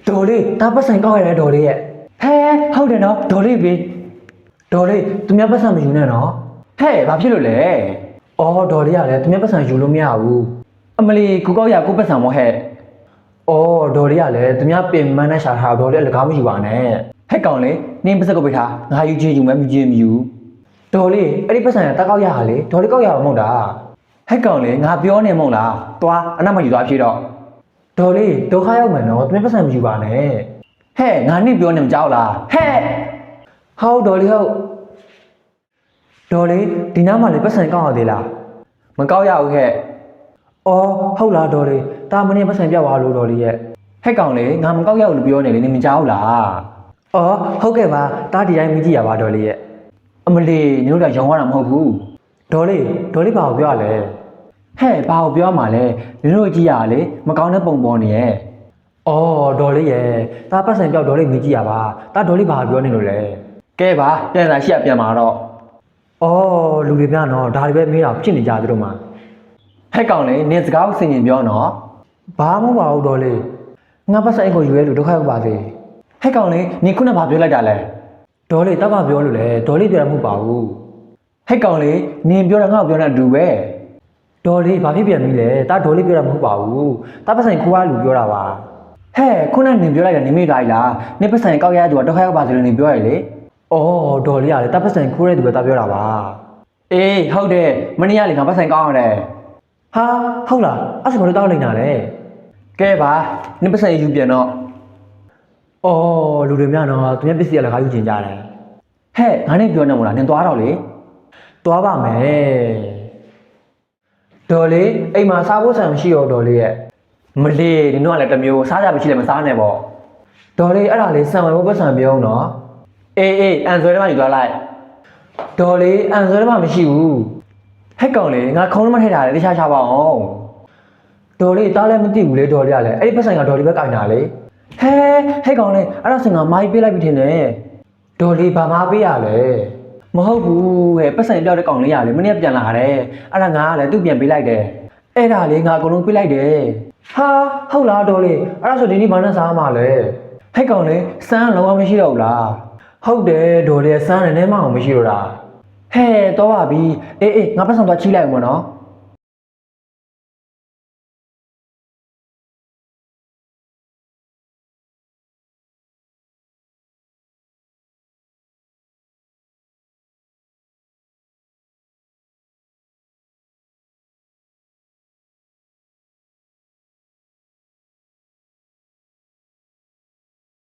တော်လေးဒါပတ်စံကောက်ရတယ်တော်လေးရဲ့ဟဲဟုတ်တယ်နော်တော်လေးပြီတော်လေးသူများပတ်စံမယူနဲ့နော်ဟဲ့ဘာဖြစ်လို့လဲအော်တော်လေးကလည်းသူများပတ်စံယူလို့မရဘူးအမလီကိုကောက်ရကိုပတ်စံမောဟဲ့အော်တော်လေးကလည်းသူများပင်မန်းနဲ့ရှာထားတော်လေးအလကားမယူပါနဲ့ဟဲ့ကောင်လေးနင်းပတ်စံကိုပိတ်ထားငါယူချင်ယူမယ်မယူချင်မယူတော်လေးအဲ့ဒီပတ်စံကတက်ကောက်ရဟာလေတော်လေးကောက်ရအောင်မဟုတ်တာဟဲ့ကောင်လေးငါပြောနေမဟုတ်လားသွားအနောက်မှယူသွားဖြေတော့တော်လေးဒုက္ခရောက်မယ်နော်သူများပတ်စံမယူပါနဲ့ဟဲ့ငါနင့်ပြောနေမကြောက်လားဟဲ့ဟုတ်တော်လေးဟုတ်တော်လေးဒီနားမှာလေပတ်စံကောက်ရသေးလားမကောက်ရဘူးဟဲ့အော်ဟုတ်လားတော်လေးတာမင်းပတ်စံပြောက်သွားလို့တော်လေးရဲ့ဟဲ့ကောင်လေးငါမကောက်ရဘူးလို့ပြောနေလေနင်မကြောက်လားအော်ဟုတ်ကဲ့ပါတာဒီတိုင်းမကြည့်ရပါတော်လေးရဲ့အမလီနင်တို့ကရောင်းရတာမဟုတ်ဘူးဒေါ်လေးဘာကိုပြောရလဲဟဲ့ဘာကိုပြောမှလဲနင်တို့ကြည့်ရလေမကောင်းတဲ့ပုံပေါ်နေရဲ့အော်ဒေါ်လေးရဲ့ဒါပတ်စံပြောက်ဒေါ်လေးမကြည့်ရပါဒါဒေါ်လေးဘာပြောနေလို့လဲကဲပါပြန်လာရှိရပြန်มาတော့အော်လူတွေများနော်ဒါတွေပဲမေးတာဖြစ်နေကြသူတို့မှာဟဲ့ကောင်လေးနင်စကားကိုစင်ရင်ပြောနော်ဘာမှမပါဘူးဒေါ်လေးငါပတ်စံအိတ်ကိုယူရဲလို့ဒုက္ခရောက်ပါစေဟဲ့ကောင်လေးနင်ခုနကဘာပြောလိုက်တာလဲဒေါ်လေးတောက်ကပြောလို့လေဒေါ်လေးပြောရမှာမဟုတ်ပါဘူးဟဲ့ကောင်လေးနင်ပြောတာငါ့ကိုပြောတာတူပဲဒေါ်လေးဘာဖြစ်ပြန်ပြီလဲဒါဒေါ်လေးပြောတာမဟုတ်ပါဘူးဒါပတ်စံခိုးရလူပြောတာပါဟဲ့ခုနကနင်ပြောလိုက်တာနင်မေ့လိုက်လားနင်ပတ်စံကောက်ရတဲ့သူကဒုက္ခရောက်ပါစေလို့နင်ပြောရလေအော်ဒေါ်လေးကလေဒါပတ်စံခိုးတဲ့သူပဲဒါပြောတာပါအေးဟုတ်တယ်မနေ့ကလေငါပတ်စံကောက်ရတယ်ဟာဟုတ်လားအဲ့ဒါဘာလို့တောက်လိုက်တာလဲကဲပါနင်ပတ်စံယူပြန်တော့အော်လူတွေများတော့သူများပစ္စည်းကလည်းခါယူကျင်ကြတယ်ဟဲ့ငါနဲ့ပြောနေမို့လားနင်သွားတော့လေသွားပါမယ်ဒေါ်လေးအိမ်မှာစားဖို့ဆန်မရှိတော့ဒေါ်လေးရဲ့မလေးနင်တို့ကလည်းတစ်မျိုးစားကြမရှိလည်းမစားနဲ့ပေါ့ဒေါ်လေးအဲ့ဒါလေးဆန်ဝင်ဖို့ပတ်စံပြောအောင်နော်အေးအန်ဆွဲထဲမှာယူသွားလိုက်ဒေါ်လေးအန်ဆွဲထဲမှာမရှိဘူးဟဲ့ကောင်လေးငါခုံးထဲမှာထည့်ထားတယ်တခြားချပါအောင်ဒေါ်လေးတားလည်းမသိဘူးလေဒေါ်လေးကလည်းအဲ့ဒီပတ်စံကဒေါ်လေးပဲကင်တာလေဟဲ့ကောင်လေးအဲ့ဒါစင်ကမိုင်းပေးလိုက်ပြီထင်တယ်ဒေါ်လေးဘာမှပေးရလဲမဟုတ်ဘူးဟဲ့ပတ်စံပြောက်တဲ့ကောင်လေးရလေမနေ့ကပြန်လာတယ်အဲ့ဒါငါကလည်းသူ့ပြန်ပေးလိုက်တယ်အဲ့ဒါလေးငါအကုန်လုံးပေးလိုက်တယ်ဟာဟုတ်လားဒေါ်လေးအဲ့ဒါဆိုဒီနေ့ဘာနဲ့စားမှာလဲဟဲ့ကောင်လေးစမ်းလုံးဝမရှိတော့ဘူးလားဟုတ်တယ်ဒေါ်လေးစမ်းတယ်နဲ့မှအောင်မရှိတော့တာဟဲ့တော့ပါပြီအေးငါပတ်စံသွားချိလိုက်ဦးမနော်